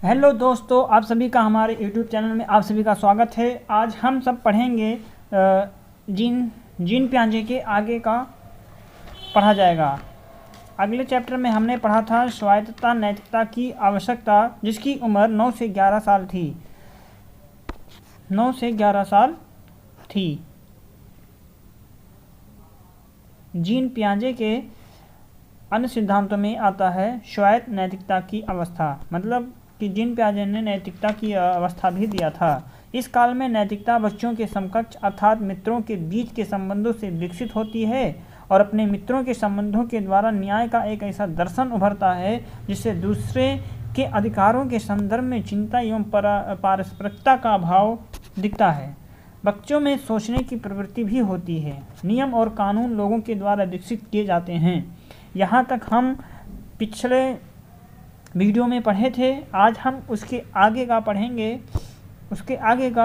Hello दोस्तों, आप सभी का हमारे YouTube चैनल में आप सभी का स्वागत है। आज हम सब पढ़ेंगे जीन पियाजे के आगे का पढ़ा जाएगा। अगले चैप्टर में हमने पढ़ा था स्वायत्तता नैतिकता की आवश्यकता, जिसकी उम्र 9 से 11 साल थी। 9 से 11 साल थी। जीन पियाजे के अन्य सिद्धांतों में आता है स्वायत्त नैतिकता की अवस्था, मतलब कि जीन पियाजे ने नैतिकता की अवस्था भी दिया था। इस काल में नैतिकता बच्चों के समकक्ष अर्थात मित्रों के बीच के संबंधों से विकसित होती है और अपने मित्रों के संबंधों के द्वारा न्याय का एक ऐसा दर्शन उभरता है जिससे दूसरे के अधिकारों के संदर्भ में चिंता एवं पारस्परिकता का भाव दिखता है। बच्चों में सोचने की प्रवृत्ति भी होती है। नियम और कानून लोगों के द्वारा विकसित किए जाते हैं। यहाँ तक हम पिछले वीडियो में पढ़े थे। आज हम उसके आगे का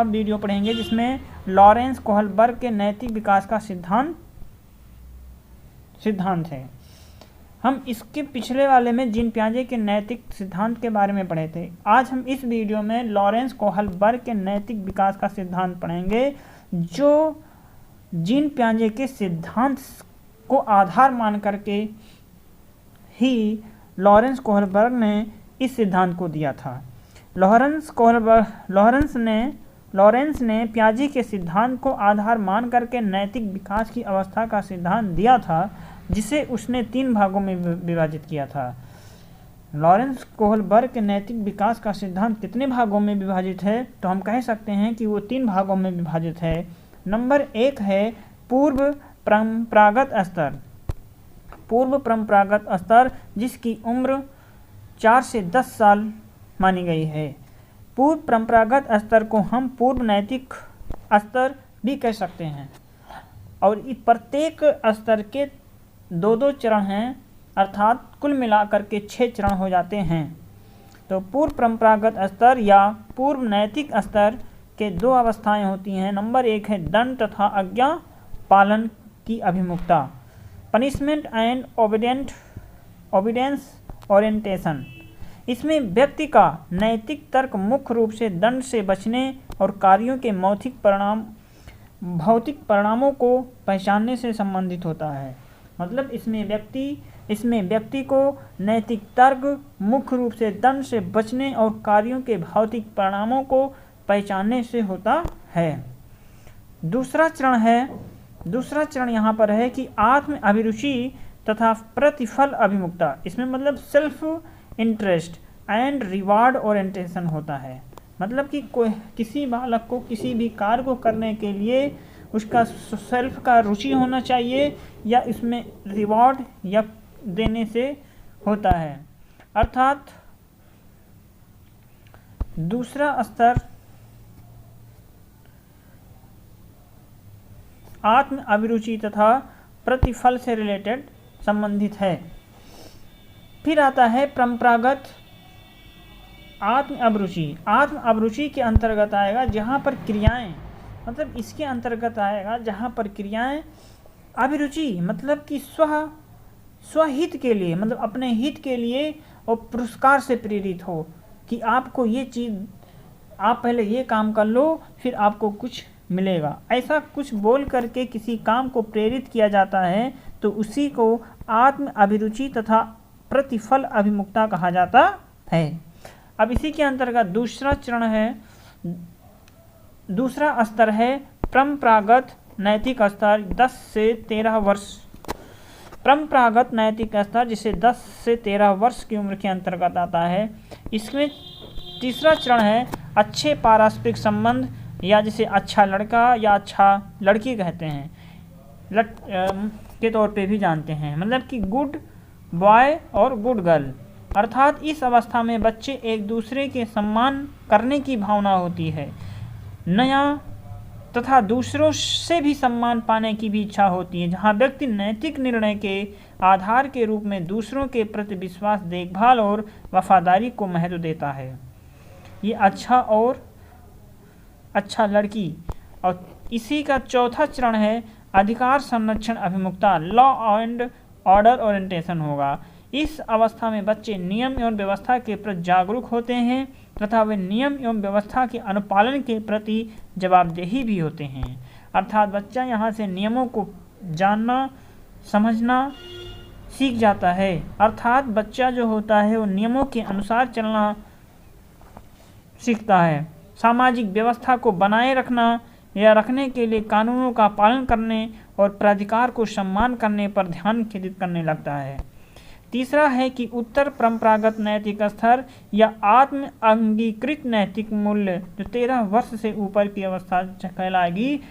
वीडियो पढ़ेंगे, जिसमें लॉरेंस कोहलबर्ग के नैतिक विकास का सिद्धांत है। हम इसके पिछले वाले में जीन पियाजे के नैतिक सिद्धांत के बारे में पढ़े थे। आज हम इस वीडियो में लॉरेंस कोहलबर्ग के नैतिक विकास का सिद्धांत पढ़ेंगे, जो जीन पियाजे के सिद्धांत को आधार मान करके ही लॉरेंस कोहलबर्ग ने इस सिद्धांत को दिया था। लॉरेंस ने पियाजे के सिद्धांत को आधार मान करके नैतिक विकास की अवस्था का सिद्धांत दिया था, जिसे उसने 3 भागों में विभाजित किया था। लॉरेंस कोहलबर्ग के नैतिक विकास का सिद्धांत कितने भागों में विभाजित है, तो हम कह सकते हैं कि वो 3 भागों में विभाजित है। नंबर 1 है पूर्व परंपरागत स्तर, जिसकी उम्र 4 से 10 साल मानी गई है। पूर्व परंपरागत स्तर को हम पूर्व नैतिक स्तर भी कह सकते हैं, और प्रत्येक स्तर के 2-2 चरण हैं, अर्थात कुल मिलाकर के 6 चरण हो जाते हैं। तो पूर्व परंपरागत स्तर या पूर्व नैतिक स्तर के 2 अवस्थाएं होती हैं। नंबर 1 है दंड तथा आज्ञा पालन की अभिमुखता, पनिशमेंट एंड ओबीडियंस ओरिएंटेशन। इसमें व्यक्ति का नैतिक तर्क मुख्य रूप से दंड से बचने और कार्यों के भौतिक परिणामों को पहचानने से संबंधित होता है। मतलब इसमें व्यक्ति को नैतिक तर्क मुख्य रूप से दंड से बचने और कार्यों के भौतिक परिणामों को पहचानने से होता है। दूसरा चरण यहाँ पर है कि आत्म अभिरुचि तथा प्रतिफल अभिमुखता। इसमें मतलब self interest and reward orientation होता है। मतलब कि किसी बालक को किसी भी कार्य को करने के लिए उसका सेल्फ का रुचि होना चाहिए, या इसमें रिवार्ड या देने से होता है। अर्थात दूसरा स्तर आत्म अभिरुचि तथा प्रतिफल से रिलेटेड संबंधित है। फिर आता है परंपरागत आत्म अभिरुचि के अंतर्गत आएगा जहाँ पर क्रियाएं, मतलब इसके अंतर्गत आएगा जहाँ पर क्रियाएं अभिरुचि मतलब कि स्वहित के लिए, मतलब अपने हित के लिए और पुरस्कार से प्रेरित हो कि आपको ये चीज़, आप पहले ये काम कर लो फिर आपको कुछ मिलेगा। ऐसा कुछ बोल करके किसी काम को प्रेरित किया जाता है, तो उसी को आत्म अभिरुचि तथा प्रतिफल अभिमुखता कहा जाता है। अब इसी के अंतर्गत दूसरा स्तर है परंपरागत नैतिक स्तर, 10 से 13 वर्ष। परंपरागत नैतिक स्तर जिसे 10 से 13 वर्ष की उम्र के अंतर्गत आता है। इसमें तीसरा चरण है अच्छे पारस्परिक संबंध, या जिसे अच्छा लड़का या अच्छा लड़की कहते हैं के तौर पे भी जानते हैं। मतलब कि गुड बॉय और गुड गर्ल। अर्थात इस अवस्था में बच्चे एक दूसरे के सम्मान करने की भावना होती है, नया तथा दूसरों से भी सम्मान पाने की भी इच्छा होती है, जहाँ व्यक्ति नैतिक निर्णय के आधार के रूप में दूसरों के प्रति विश्वास, देखभाल और वफादारी को महत्व देता है। ये अच्छा लड़की। और इसी का चौथा चरण है अधिकार संरक्षण अभिमुखता, लॉ एंड ऑर्डर ओरिएंटेशन होगा। इस अवस्था में बच्चे नियम एवं व्यवस्था के प्रति जागरूक होते हैं तथा वे नियम एवं व्यवस्था के अनुपालन के प्रति जवाबदेही भी होते हैं। अर्थात बच्चा यहाँ से नियमों को जानना समझना सीख जाता है। अर्थात बच्चा जो होता है वो नियमों के अनुसार चलना सीखता है। सामाजिक व्यवस्था को बनाए रखना या रखने के लिए कानूनों का पालन करने और प्राधिकार को सम्मान करने पर ध्यान केंद्रित करने लगता है। तीसरा है कि उत्तर परंपरागत नैतिक स्तर या आत्म अंगीकृत नैतिक मूल्य जो 13 वर्ष से ऊपर की अवस्था कहलाएगी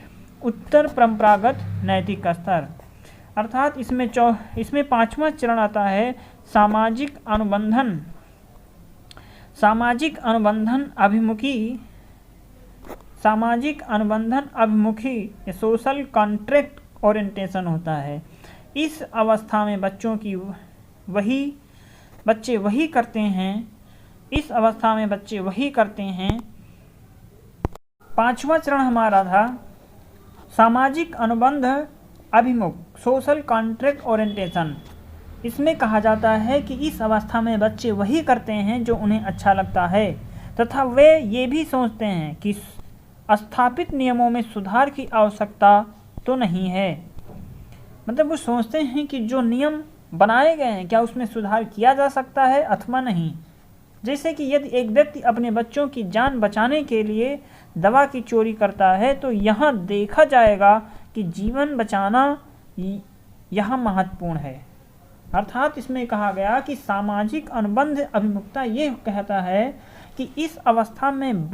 उत्तर परंपरागत नैतिक स्तर। अर्थात इसमें पांचवा चरण आता है सामाजिक अनुबंधन अभिमुखी सोशल कॉन्ट्रैक्ट ओरिएंटेशन होता है। इस अवस्था में बच्चे वही करते हैं। पांचवा चरण हमारा था सामाजिक अनुबंध अभिमुख सोशल कॉन्ट्रैक्ट ओरिएंटेशन। इसमें कहा जाता है कि इस अवस्था में बच्चे वही करते हैं जो उन्हें अच्छा लगता है तथा वे ये भी सोचते हैं कि स्थापित नियमों में सुधार की आवश्यकता तो नहीं है। मतलब वो सोचते हैं कि जो नियम बनाए गए हैं क्या उसमें सुधार किया जा सकता है अथवा नहीं। जैसे कि यदि एक व्यक्ति अपने बच्चों की जान बचाने के लिए दवा की चोरी करता है तो यहाँ देखा जाएगा कि जीवन बचाना यहाँ महत्वपूर्ण है। अर्थात इसमें कहा गया कि सामाजिक अनुबंध अभिमुखता ये कहता है कि इस अवस्था में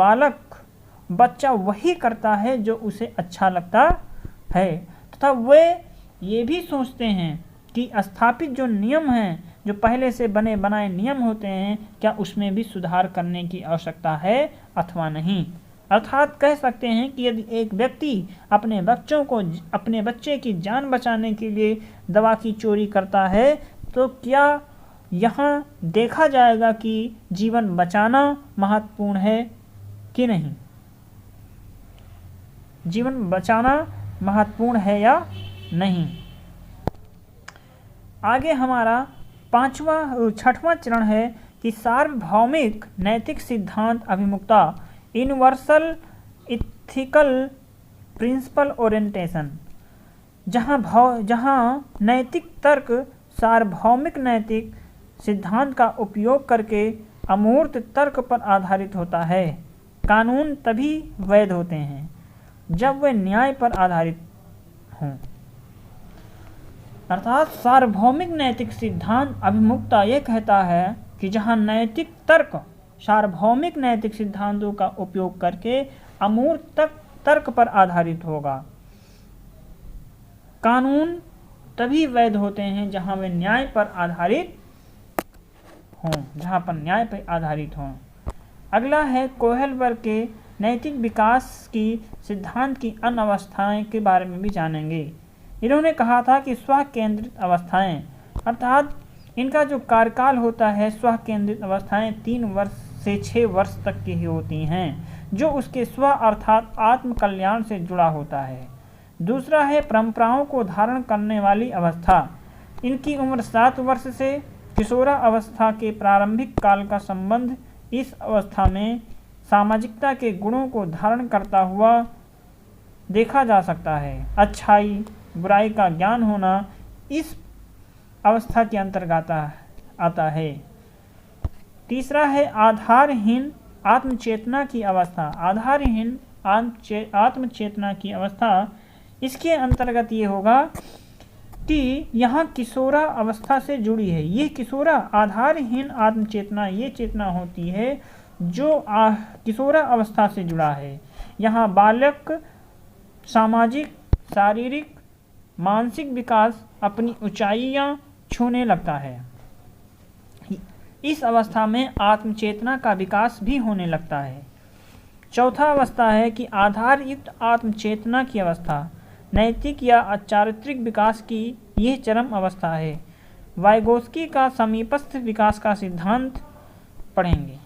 बच्चा वही करता है जो उसे अच्छा लगता है तथा वे ये भी सोचते हैं कि स्थापित जो नियम हैं जो पहले से बने बनाए नियम होते हैं क्या उसमें भी सुधार करने की आवश्यकता है अथवा नहीं। अर्थात कह सकते हैं कि यदि एक व्यक्ति अपने बच्चे की जान बचाने के लिए दवा की चोरी करता है तो क्या यहाँ देखा जाएगा कि जीवन बचाना महत्वपूर्ण है कि नहीं, जीवन बचाना महत्वपूर्ण है या नहीं। आगे हमारा छठवां चरण है कि सार्वभौमिक नैतिक सिद्धांत अभिमुखता यूनिवर्सल इथिकल प्रिंसिपल ओरिएंटेशन, जहाँ नैतिक तर्क सार्वभौमिक नैतिक सिद्धांत का उपयोग करके अमूर्त तर्क पर आधारित होता है। कानून तभी वैध होते हैं जब वे न्याय पर आधारित हों। अर्थात सार्वभौमिक नैतिक सिद्धांत अभिमुखता ये कहता है कि जहाँ नैतिक तर्क सार्वभौमिक नैतिक सिद्धांतों का उपयोग करके अमूर्त तर्क पर आधारित होगा। कानून तभी वैध होते हैं जहाँ वे न्याय पर आधारित हों, अगला है कोहेलबर्ग के नैतिक विकास की सिद्धांत की अन्य अवस्थाएं के बारे में भी जानेंगे। इन्होंने कहा था कि स्व केंद्रित अवस्थाएं, अर्थात इनका जो कार्यकाल होता है स्व केंद्रित अवस्थाएं 3 वर्ष से 6 वर्ष तक की ही होती हैं जो उसके स्व अर्थात आत्म कल्याण से जुड़ा होता है। दूसरा है परंपराओं को धारण करने वाली अवस्था। इनकी उम्र 7 वर्ष से किशोरा अवस्था के प्रारंभिक काल का संबंध इस अवस्था में सामाजिकता के गुणों को धारण करता हुआ देखा जा सकता है। अच्छाई बुराई का ज्ञान होना इस अवस्था के अंतर्गत आता है। तीसरा है आधारहीन आत्मचेतना की अवस्था। आधारहीन आत्मचेतना की अवस्था, इसके अंतर्गत ये होगा कि यहाँ किशोरा अवस्था से जुड़ी है। ये किशोरा आधारहीन आत्मचेतना ये चेतना होती है जो किशोरा अवस्था से जुड़ा है। यहाँ बालक सामाजिक शारीरिक मानसिक विकास अपनी ऊंचाइयाँ छूने लगता है। इस अवस्था में आत्मचेतना का विकास भी होने लगता है। चौथा अवस्था है कि आधार युक्त आत्मचेतना की अवस्था, नैतिक या चारित्रिक विकास की यह चरम अवस्था है। वाइगोस्की का समीपस्थ विकास का सिद्धांत पढ़ेंगे।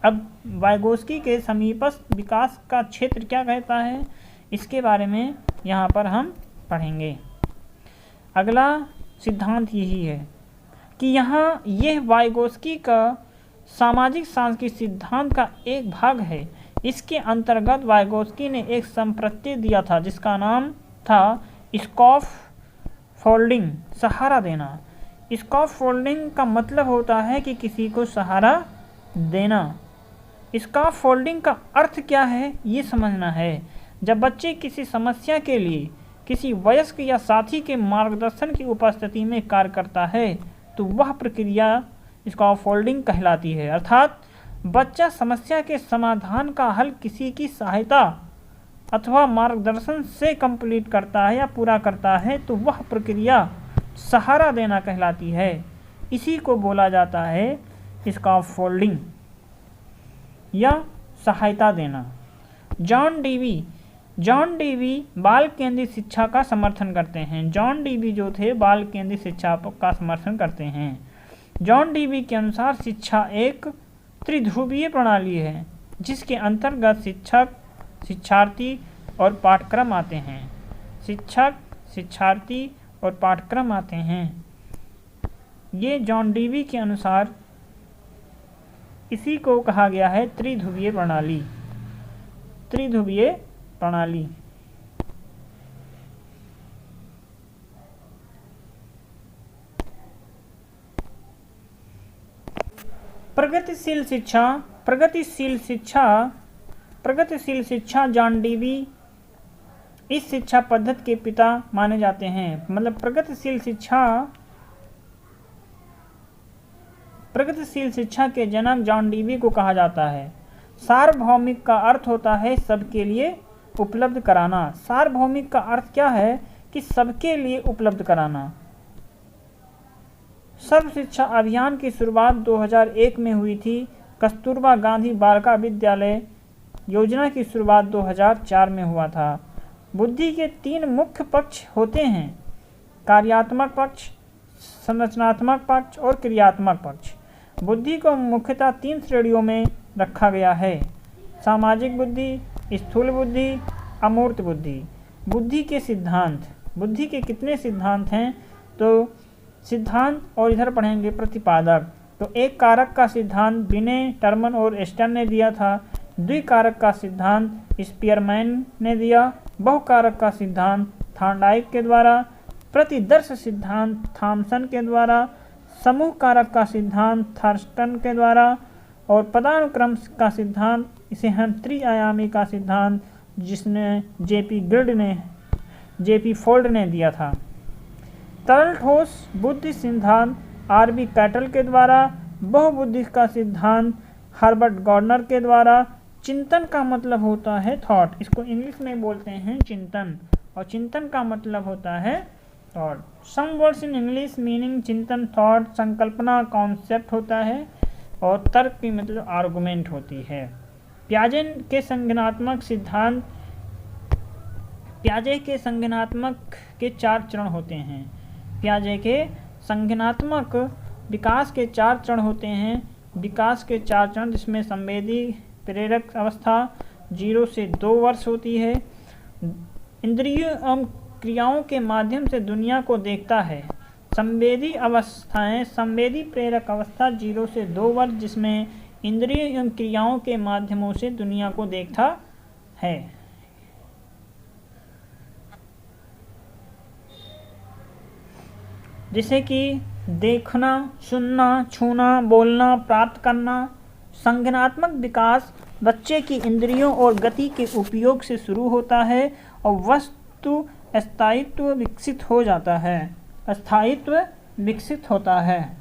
अब वाइगोस्की के समीपस्थ विकास का क्षेत्र क्या कहता है इसके बारे में यहाँ पर हम पढ़ेंगे। अगला सिद्धांत यही है कि यहाँ यह वाइगोस्की का सामाजिक सांस्कृतिक सिद्धांत का एक भाग है। इसके अंतर्गत वाइगोस्की ने एक संप्रत्यय दिया था जिसका नाम था स्कॉफ फोल्डिंग, सहारा देना। स्कॉफ फोल्डिंग का मतलब होता है कि किसी को सहारा देना। स्कॉफ फोल्डिंग का अर्थ क्या है ये समझना है। जब बच्चे किसी समस्या के लिए किसी वयस्क या साथी के मार्गदर्शन की उपस्थिति में कार्य करता है तो वह प्रक्रिया स्कॉफ फोल्डिंग कहलाती है। अर्थात बच्चा समस्या के समाधान का हल किसी की सहायता अथवा मार्गदर्शन से कंप्लीट करता है या पूरा करता है तो वह प्रक्रिया सहारा देना कहलाती है। इसी को बोला जाता है स्कॉफ फोल्डिंग या सहायता देना। जॉन डीवी बाल केंद्रित शिक्षा का समर्थन करते हैं। जॉन डीवी जो थे बाल केंद्रित शिक्षा का समर्थन करते हैं। जॉन डीवी के अनुसार शिक्षा एक त्रिध्रुवीय प्रणाली है जिसके अंतर्गत शिक्षक, शिक्षार्थी और पाठ्यक्रम आते हैं। शिक्षक, शिक्षार्थी और पाठ्यक्रम आते हैं। ये जॉन डीवी के अनुसार इसी को कहा गया है त्रिध्रुवीय प्रणाली। त्रिध्रुवीय प्रणाली। प्रगतिशील शिक्षा जॉन डीवी इस शिक्षा पद्धति के पिता माने जाते हैं। मतलब प्रगतिशील शिक्षा के जनक जॉन डीवी को कहा जाता है। सार्वभौमिक का अर्थ होता है सबके लिए उपलब्ध कराना। सार्वभौमिक का अर्थ क्या है कि सबके लिए उपलब्ध कराना। सर्व शिक्षा अभियान की शुरुआत 2001 में हुई थी। कस्तूरबा गांधी बालिका विद्यालय योजना की शुरुआत 2004 में हुआ था। बुद्धि के 3 मुख्य पक्ष होते हैं: कार्यात्मक पक्ष, संरचनात्मक पक्ष और क्रियात्मक पक्ष। बुद्धि को मुख्यतः 3 श्रेणियों में रखा गया है: सामाजिक बुद्धि, स्थूल बुद्धि, अमूर्त बुद्धि। बुद्धि के सिद्धांत। बुद्धि के कितने सिद्धांत हैं? तो सिद्धांत और इधर पढ़ेंगे प्रतिपादक। तो एक कारक का सिद्धांत बिने, टर्मन और एस्टन ने दिया था। द्विकारक का सिद्धांत स्पीयरमैन ने दिया। बहुकारक का सिद्धांत थॉर्नडाइक के द्वारा। प्रतिदर्श सिद्धांत थॉमसन के द्वारा। समूह कारक का सिद्धांत थर्स्टन के द्वारा। और पदानुक्रम का सिद्धांत, इसे हम त्रिआयामी का सिद्धांत, जिसने जेपी फोल्ड ने दिया था। तरल ठोस बुद्धि सिद्धांत आरबी कैटल के द्वारा। बहुबुद्धि का सिद्धांत हर्बर्ट गॉर्डनर के द्वारा। चिंतन का मतलब होता है थॉट, इसको इंग्लिश में बोलते हैं चिंतन, और चिंतन का मतलब होता है thought. Some words in English meaning चिंतन, थॉट, संकल्पना, कॉन्सेप्ट होता है, और तर्क की मतलब आर्गुमेंट होती है। प्याजे के संज्ञानात्मक के 4 चरण होते हैं। प्याजे के संज्ञानात्मक विकास के 4 चरण होते हैं। विकास के 4 चरण जिसमें संवेदी प्रेरक अवस्था 0 से 2 वर्ष होती है। इंद्रियों एवं क्रियाओं के माध्यम से दुनिया को देखता है। संवेदी अवस्थाएं, संवेदी प्रेरक अवस्था 0 से 2 वर्ष जिसमें इंद्रियों एवं क्रियाओं के माध्यमों से दुनिया को देखता है। जैसे कि देखना, सुनना, छूना, बोलना, प्राप्त करना। संज्ञानात्मक विकास बच्चे की इंद्रियों और गति के उपयोग से शुरू होता है और वस्तु स्थायित्व विकसित हो जाता है। स्थायित्व विकसित होता है।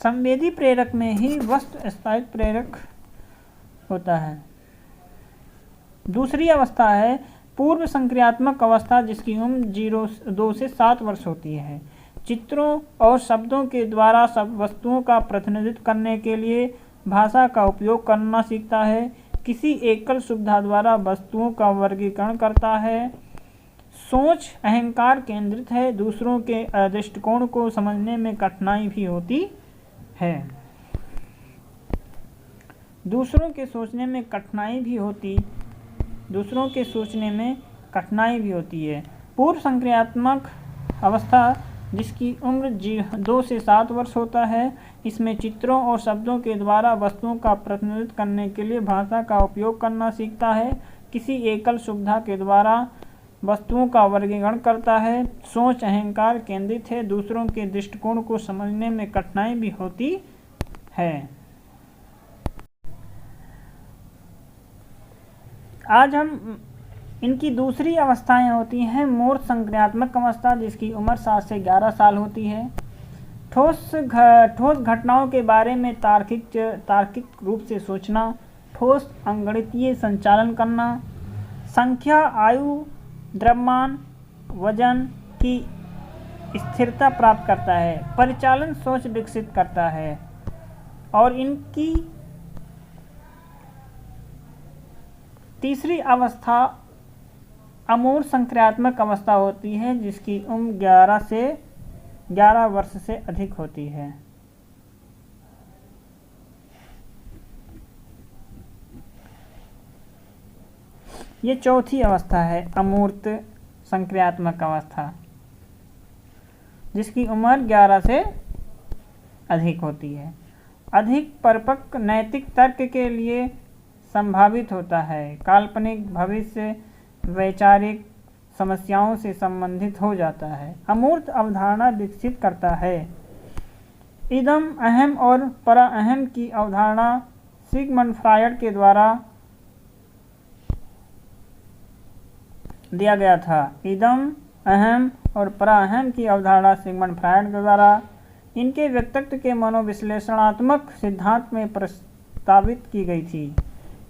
संवेदी प्रेरक में ही वस्तु स्थायित्व प्रेरक होता है। दूसरी अवस्था है पूर्व संक्रियात्मक अवस्था जिसकी उम्र 2 से 7 वर्ष होती है। चित्रों और शब्दों के द्वारा सब वस्तुओं का प्रतिनिधित्व करने के लिए भाषा का उपयोग करना सीखता है। किसी एकल सुविधा द्वारा वस्तुओं का वर्गीकरण करता है। सोच अहंकार केंद्रित है। दूसरों के दृष्टिकोण को समझने में कठिनाई भी होती है। दूसरों के सोचने में कठिनाई भी होती है। पूर्व संक्रियात्मक अवस्था जिसकी उम्र 2 से 7 वर्ष होता है। इसमें चित्रों और शब्दों के द्वारा वस्तुओं का प्रतिनिधित्व करने के लिए भाषा का उपयोग करना सीखता है। किसी एकल सुविधा के द्वारा वस्तुओं का वर्गीकरण करता है। सोच अहंकार केंद्रित है। दूसरों के दृष्टिकोण को समझने में कठिनाई भी होती है। आज हम इनकी दूसरी अवस्थाएं होती हैं मूर्त संक्रियात्मक अवस्था, जिसकी उम्र 7 से 11 साल होती है। ठोस घटनाओं के बारे में तार्किक रूप से सोचना, ठोस अंगणितीय संचालन करना, संख्या, आयु, द्रव्यमान, वजन की स्थिरता प्राप्त करता है। परिचालन सोच विकसित करता है। और इनकी तीसरी अवस्था अमूर्त संक्रियात्मक अवस्था होती है, जिसकी उम्र 11 वर्ष से अधिक होती है। ये चौथी अवस्था है अमूर्त संक्रियात्मक अवस्था, जिसकी उम्र 11 से अधिक होती है। अधिक परिपक्व नैतिक तर्क के लिए संभावित होता है। काल्पनिक भविष्य वैचारिक समस्याओं से संबंधित हो जाता है। अमूर्त अवधारणा विकसित करता है। इदम, अहम और परा अहम की अवधारणा सिगमंड फ्रायड के द्वारा दिया गया था। इदम, अहम और परा अहम की अवधारणा सिगमंड फ्रायड के द्वारा इनके व्यक्तित्व के मनोविश्लेषणात्मक सिद्धांत में प्रस्तावित की गई थी।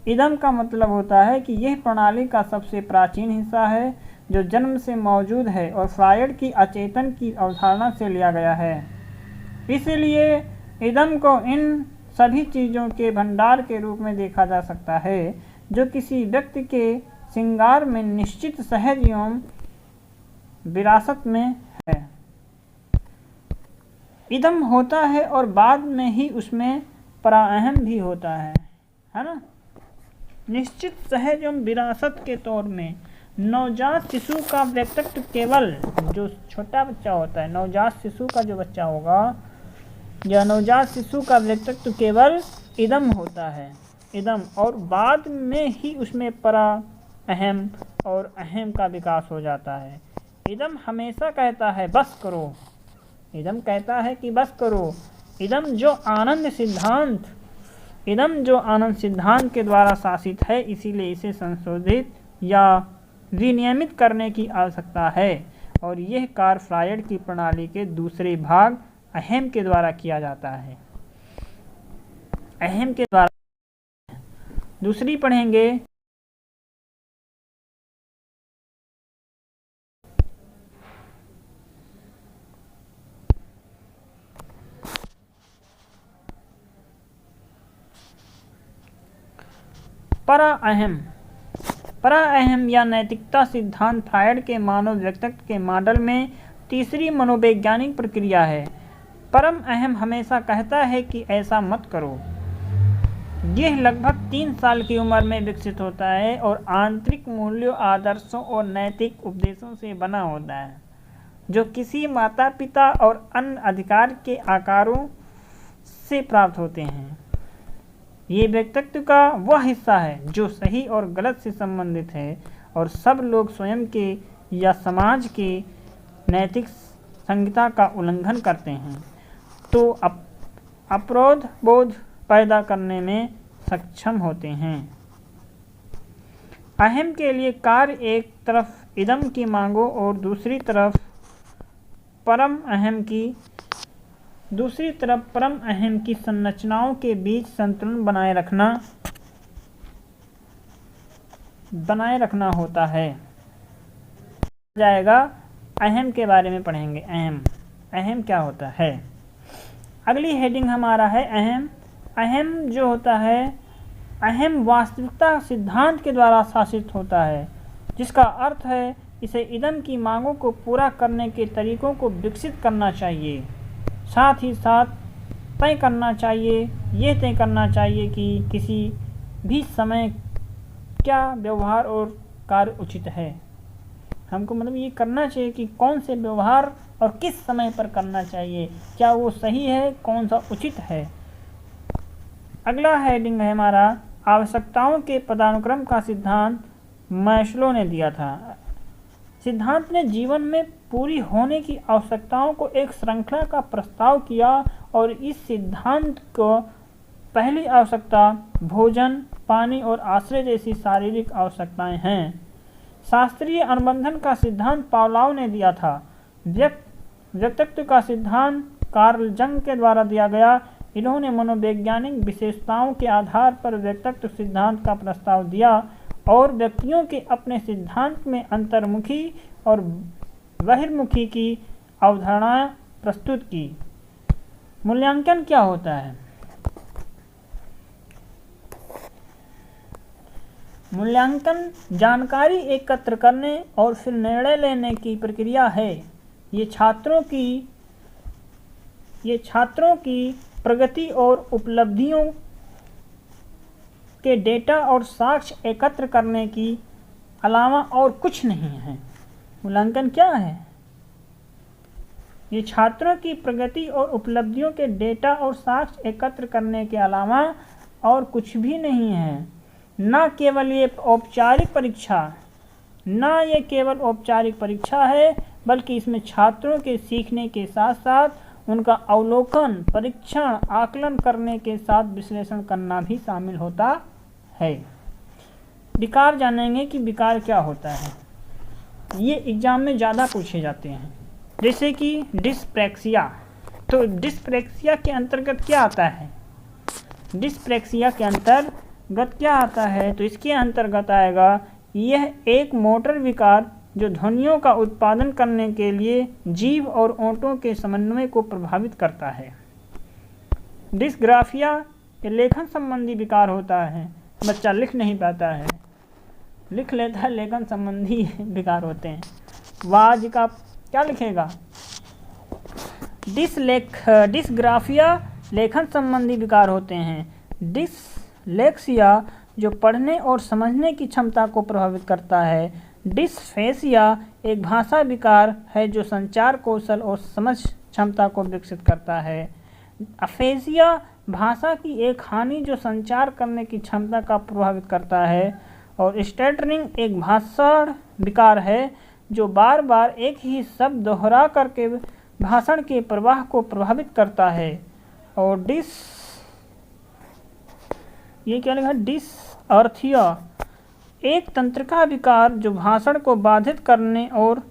इदम का मतलब होता है कि यह प्रणाली का सबसे प्राचीन हिस्सा है जो जन्म से मौजूद है और फ्रायड की अचेतन की अवधारणा से लिया गया है। इसलिए इदम को इन सभी चीज़ों के भंडार के रूप में देखा जा सकता है जो किसी व्यक्ति के श्रृंगार में निश्चित सहज एवं विरासत में है। इदम होता है और बाद में ही उसमें पराअहम भी होता है ना। निश्चित सहज एवं विरासत के तौर में नवजात शिशु का व्यक्तित्व केवल जो छोटा बच्चा होता है, नवजात शिशु का जो बच्चा होगा या नवजात शिशु का व्यक्तित्व केवल इदम होता है, इदम, और बाद में ही उसमें परा अहम और अहम का विकास हो जाता है। इदम हमेशा कहता है बस करो, इदम कहता है कि बस करो। इदम जो आनंद सिद्धांत के द्वारा शासित है, इसीलिए इसे संशोधित या विनियमित करने की आवश्यकता है। और यह कार्य फ्रायड की प्रणाली के दूसरे भाग अहम के द्वारा किया जाता है। अहम के द्वारा दूसरी पढ़ेंगे परा अहम या नैतिकता सिद्धांत फ्रायड के मानव व्यक्तित्व के मॉडल में तीसरी मनोवैज्ञानिक प्रक्रिया है। परम अहम हमेशा कहता है कि ऐसा मत करो। यह लगभग 3 साल की उम्र में विकसित होता है और आंतरिक मूल्यों, आदर्शों और नैतिक उपदेशों से बना होता है जो किसी माता पिता और अन्य अधिकार के आकारों से प्राप्त होते हैं। ये व्यक्तित्व का वह हिस्सा है जो सही और गलत से संबंधित है और सब लोग स्वयं के या समाज के नैतिक संहिता का उल्लंघन करते हैं तो अपराध बोध पैदा करने में सक्षम होते हैं। अहम के लिए कार्य एक तरफ इदम की मांगों और दूसरी तरफ परम अहम की संरचनाओं के बीच संतुलन बनाए रखना होता है। जाएगा अहम के बारे में पढ़ेंगे। अहम क्या होता है। अगली हेडिंग हमारा है अहम। अहम जो होता है, अहम वास्तविकता सिद्धांत के द्वारा शासित होता है, जिसका अर्थ है इसे इदम की मांगों को पूरा करने के तरीकों को विकसित करना चाहिए। साथ ही साथ ये तय करना चाहिए कि किसी भी समय क्या व्यवहार और कार्य उचित है। हमको मतलब ये करना चाहिए कि कौन से व्यवहार और किस समय पर करना चाहिए, क्या वो सही है, कौन सा उचित है। अगला हेडिंग है हमारा आवश्यकताओं के पदानुक्रम का सिद्धांत मैस्लो ने दिया था। सिद्धांत ने जीवन में पूरी होने की आवश्यकताओं को एक श्रृंखला का प्रस्ताव किया और इस सिद्धांत को पहली आवश्यकता भोजन, पानी और आश्रय जैसी शारीरिक आवश्यकताएं हैं। शास्त्रीय अनुबंधन का सिद्धांत पावलोव ने दिया था। व्यक्तित्व का सिद्धांत कार्ल जंग के द्वारा दिया गया। इन्होंने मनोवैज्ञानिक विशेषताओं के आधार पर व्यक्तित्व सिद्धांत का प्रस्ताव दिया और व्यक्तियों के अपने सिद्धांत में अंतर्मुखी और बहिर्मुखी की अवधारणाएं प्रस्तुत की। मूल्यांकन क्या होता है? मूल्यांकन जानकारी एकत्र करने और फिर निर्णय लेने की प्रक्रिया है। ये छात्रों की प्रगति और उपलब्धियों के डेटा और साक्ष्य एकत्र करने की अलावा और कुछ नहीं है। मूल्यांकन क्या है? ये छात्रों की प्रगति और उपलब्धियों के डेटा और साक्ष्य एकत्र करने के अलावा और कुछ भी नहीं है। न केवल ये केवल औपचारिक परीक्षा है, बल्कि इसमें छात्रों के सीखने के साथ साथ उनका अवलोकन, परीक्षण, आकलन करने के साथ विश्लेषण करना भी शामिल होता है। विकार जानेंगे कि विकार क्या होता है। ये एग्जाम में ज़्यादा पूछे जाते हैं, जैसे कि डिस्प्रैक्सिया। तो डिस्प्रैक्सिया के अंतर्गत क्या आता है? डिस्प्रैक्सिया के अंतर्गत क्या आता है? तो इसके अंतर्गत आएगा यह एक मोटर विकार जो ध्वनियों का उत्पादन करने के लिए जीभ और ओंठों के समन्वय को प्रभावित करता है। डिस्ग्राफिया ये लेखन संबंधी विकार होता है। बच्चा लिख नहीं पाता है, लिख लेता है, लेखन संबंधी विकार होते हैं। वाज का क्या लिखेगा? डिस्ग्राफिया लेखन संबंधी विकार होते हैं। डिसलेक्सिया जो पढ़ने और समझने की क्षमता को प्रभावित करता है। डिस्फेसिया एक भाषा विकार है जो संचार कौशल और समझ क्षमता को विकसित करता है। अफेजिया भाषा की एक हानि जो संचार करने की क्षमता का प्रभावित करता है। और स्टटरिंग एक भाषण विकार है जो बार बार एक ही शब्द दोहरा करके भाषण के प्रवाह को प्रभावित करता है। और ये क्या लिखा? डिसअर्थिया एक तंत्रिका विकार जो भाषण को बाधित करने और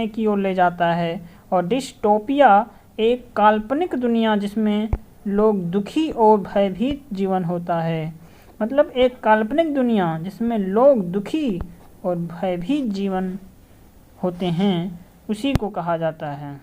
की ओर ले जाता है। और डिस्टोपिया एक काल्पनिक दुनिया जिसमें लोग दुखी और भयभीत जीवन होता है। मतलब एक काल्पनिक दुनिया जिसमें लोग दुखी और भयभीत जीवन होते हैं, उसी को कहा जाता है।